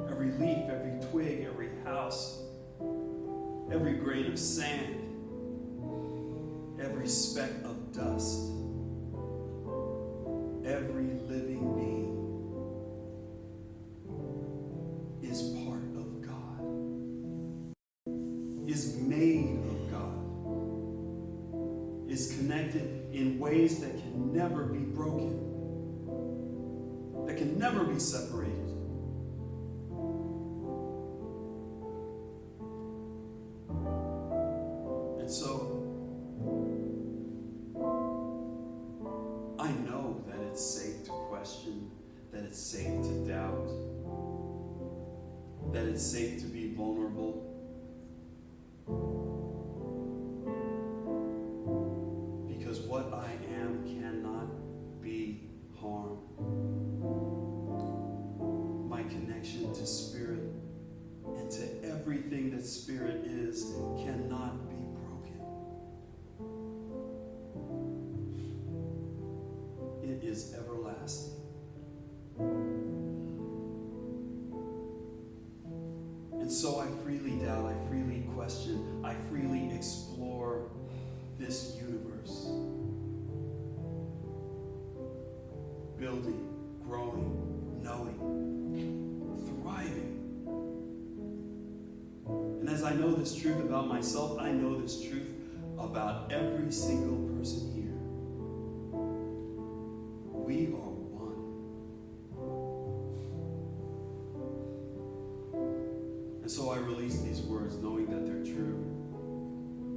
Every leaf, every twig, every house, every grain of sand, every speck of dust, every living being is part of God, is made of God, is connected in ways that can never be broken, that can never be separated. And so, I know that it's safe to question, that it's safe to doubt, that it's safe to be vulnerable. Because what I am cannot be harmed. My connection to Spirit and to everything that Spirit is cannot be broken. It is everlasting. And so I freely doubt, I freely question, I freely explore this universe. Building, growing, knowing, thriving. And as I know this truth about myself, I know this truth about every single person here. We are one. And so I release these words knowing that they're true,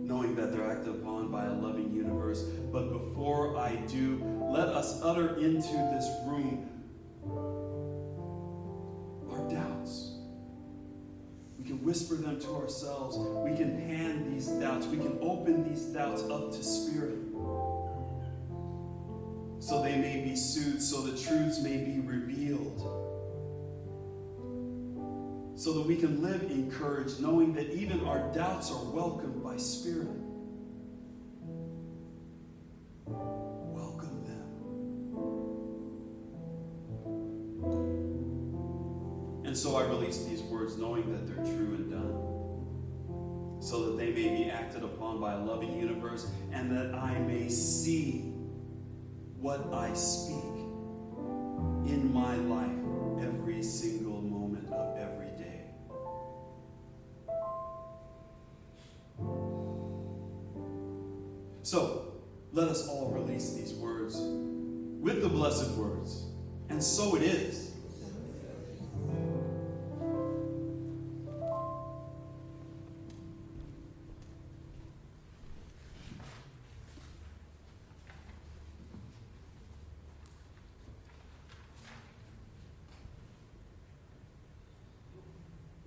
knowing that they're acted upon by a loving universe. But before I do, let us utter into this room our doubts. We can whisper them to ourselves. We can hand these doubts. We can open these doubts up to Spirit so they may be soothed, so the truths may be revealed, so that we can live encouraged, knowing that even our doubts are welcomed by Spirit. Welcome them. And so I release these words knowing that they're true and done, so that they may be acted upon by a loving universe, and that I may see what I speak in my life every single moment of every day. So, let us all release these words with the blessed words. And so it is.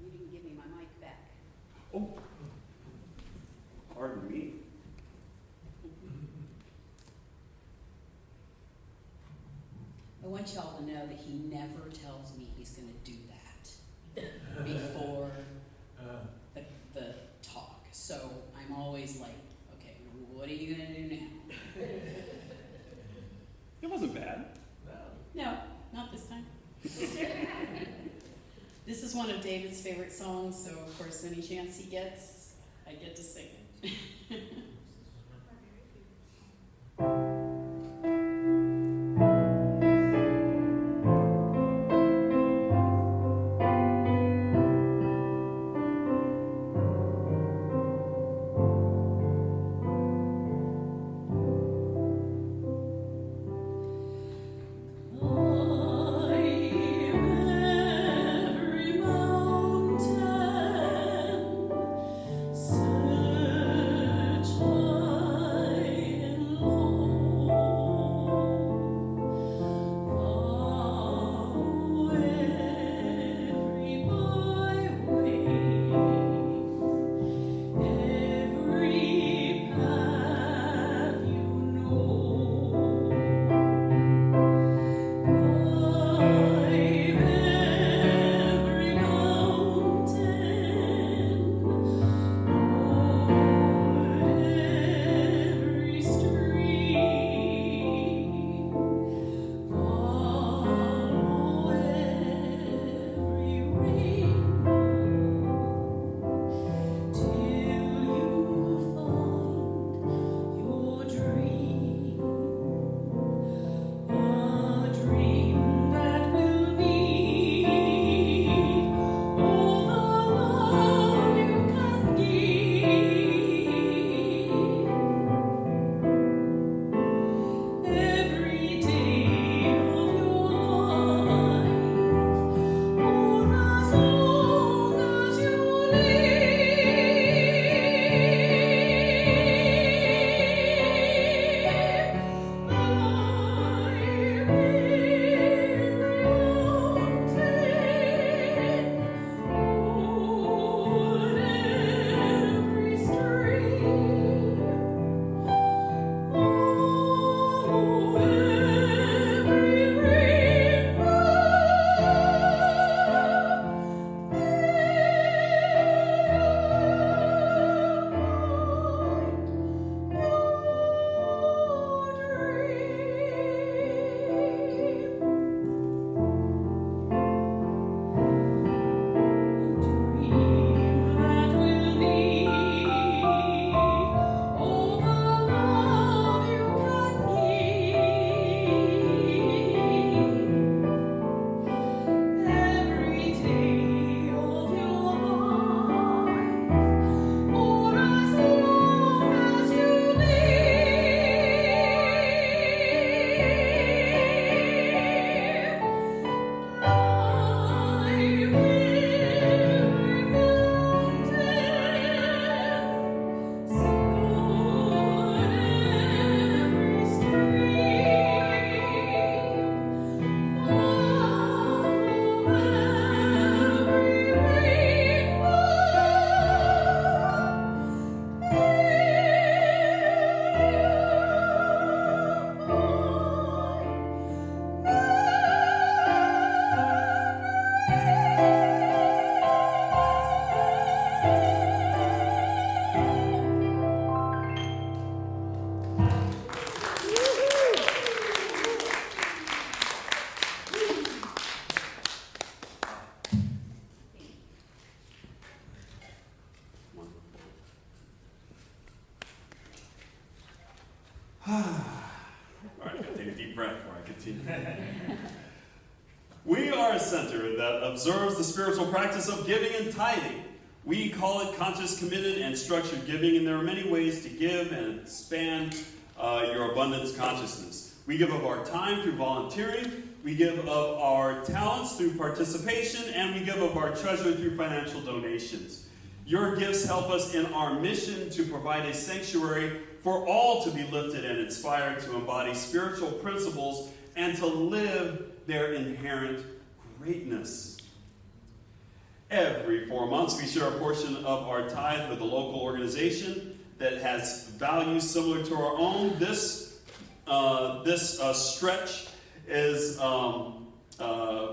You didn't give me my mic back. Oh, pardon me. I want y'all to know that he never tells me he's going to do that before the talk. So I'm always like, okay, what are you going to do now? It wasn't bad. No, not this time. This is one of David's favorite songs, so of course any chance he gets, I get to sing it. Every mountain All right, I'm going to take a deep breath before I continue. We are a center that observes the spiritual practice of giving and tithing. We call it conscious, committed, and structured giving, and there are many ways to give and expand your abundance consciousness. We give of our time through volunteering, we give of our talents through participation, and we give of our treasure through financial donations. Your gifts help us in our mission to provide a sanctuary for all to be lifted and inspired to embody spiritual principles and to live their inherent greatness. Every 4 months, we share a portion of our tithe with a local organization that has values similar to our own. This stretch is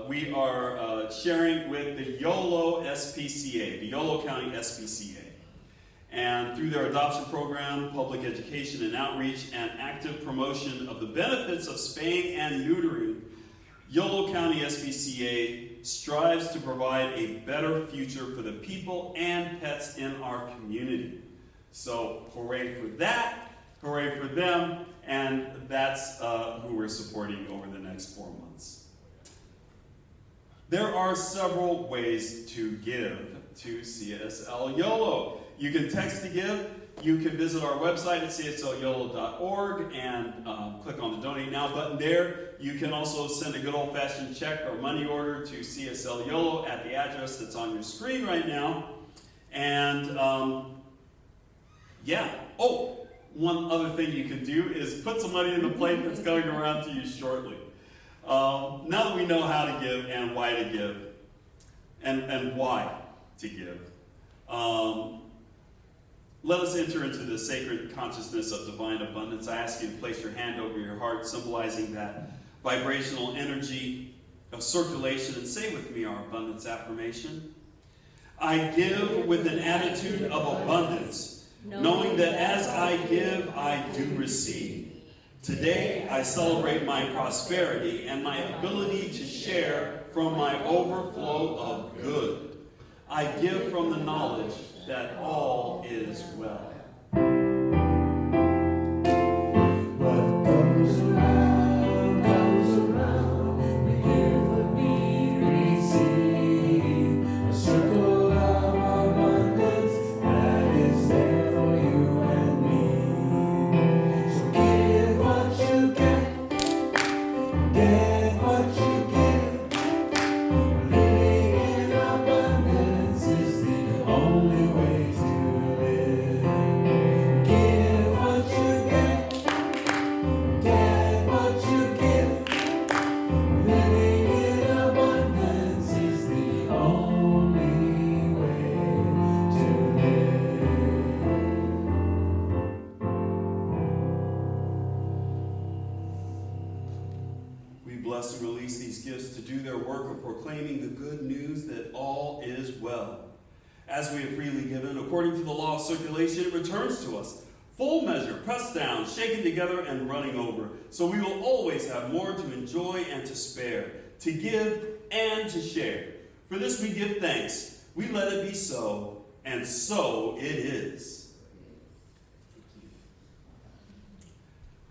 we are sharing with the Yolo SPCA, the Yolo County SPCA. And through their adoption program, public education and outreach, and active promotion of the benefits of spaying and neutering, Yolo County SPCA strives to provide a better future for the people and pets in our community. So hooray for that, hooray for them, and that's who we're supporting over the next 4 months. There are several ways to give to CSL Yolo. You can text to give. You can visit our website at cslyolo.org and click on the Donate Now button there. You can also send a good old-fashioned check or money order to CSL Yolo at the address that's on your screen right now. And one other thing you can do is put some money in the plate that's going around to you shortly. Now that we know how to give and why to give, and why to give, let us enter into the sacred consciousness of divine abundance. I ask you to place your hand over your heart, symbolizing that vibrational energy of circulation, and say with me our abundance affirmation. I give with an attitude of abundance, knowing that as I give, I do receive. Today, I celebrate my prosperity and my ability to share from my overflow of good. I give from the knowledge that all is well. What goes around, we're here for me to receive. A circle of abundance that is there for you and me. So give what you get what you give. Living in abundance is the only way to live. Give what you get what you give. Living in abundance is the only way to live. We bless and release these gifts to do their work of proclaiming the good news that all is well. As we have freely given, according to the law of circulation, it returns to us. Full measure, pressed down, shaken together, and running over. So we will always have more to enjoy and to spare, to give and to share. For this we give thanks. We let it be so, and so it is.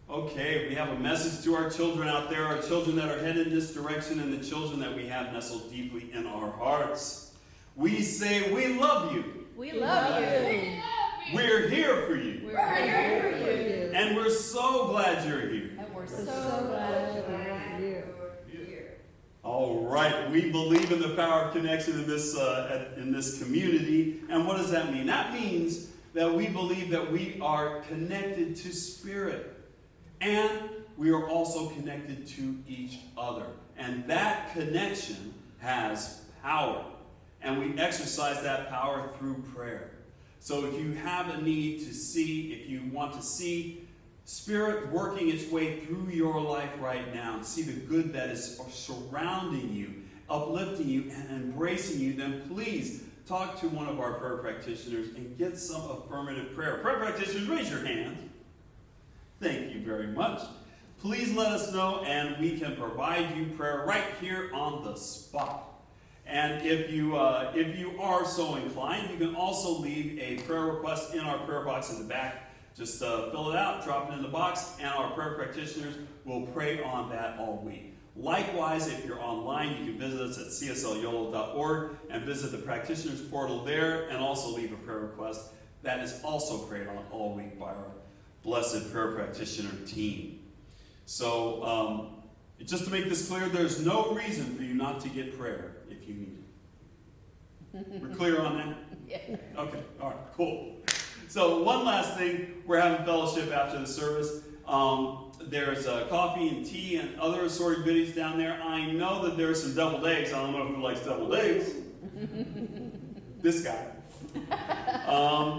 Okay, we have a message to our children out there, our children that are headed in this direction, and the children that we have nestled deeply in our hearts. We say, we love you. We love you. We're here for you. We're here for you. And we're so glad you're here. And we're so glad you're here. All right, we believe in the power of connection in this community. And what does that mean? That means that we believe that we are connected to spirit. And we are also connected to each other. And that connection has power. And we exercise that power through prayer. So if you have a need to see, if you want to see Spirit working its way through your life right now, see the good that is surrounding you, uplifting you, and embracing you, then please talk to one of our prayer practitioners and get some affirmative prayer. Prayer practitioners, raise your hand. Thank you very much. Please let us know, and we can provide you prayer right here on the spot. And if you are so inclined, you can also leave a prayer request in our prayer box in the back Just fill it out, drop it in the box, and our prayer practitioners will pray on that all week. Likewise, if you're online, you can visit us at cslyolo.org and visit the practitioners portal there and also leave a prayer request. That is also prayed on all week by our blessed prayer practitioner team. So, just to make this clear, there's no reason for you not to get prayer if you need it. We're clear on that? Yeah. Okay, all right, cool. So one last thing, we're having fellowship after the service. There's coffee and tea and other assorted goodies down there. I know that there's some deviled eggs. I don't know who likes deviled eggs. This guy.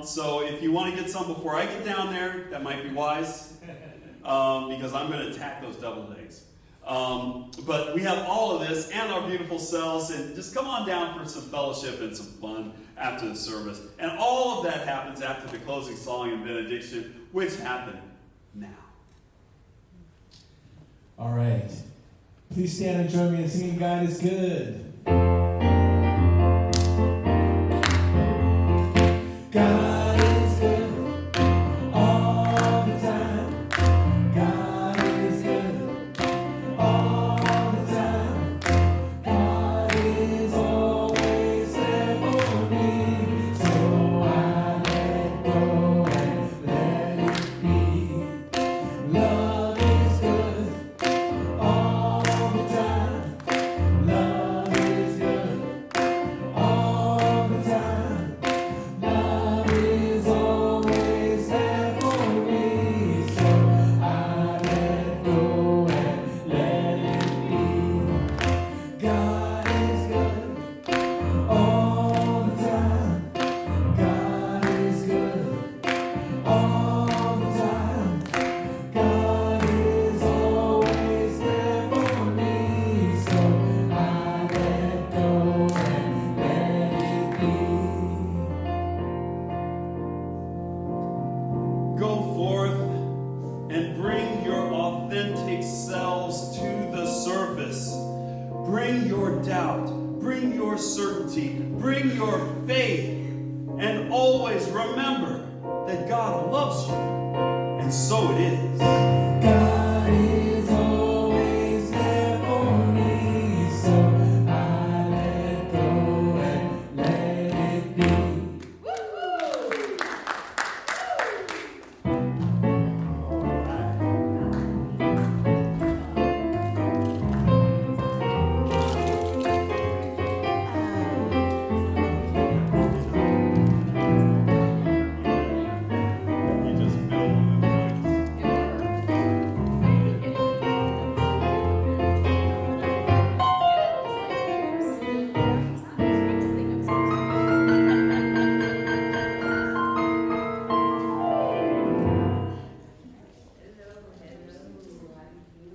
So if you want to get some before I get down there, that might be wise, because I'm going to attack those deviled eggs. But we have all of this and our beautiful cells, and just come on down for some fellowship and some fun after the service. And all of that happens after the closing song and benediction, which happen now. All right. Please stand and join me in singing God is Good. God is good all the time. God is good all the time. God is always there for me. So I let go and let it be. Love is good all the time. Love is good all the time. Love is always there for me, so I let go and let it be. God is good all the time. God is good all the time. God is always there for me, so I let go and let it be. Go forth and bring your authentic selves to the surface. Bring your doubt, bring your certainty, bring your faith, and always remember that God loves you, and so it is. God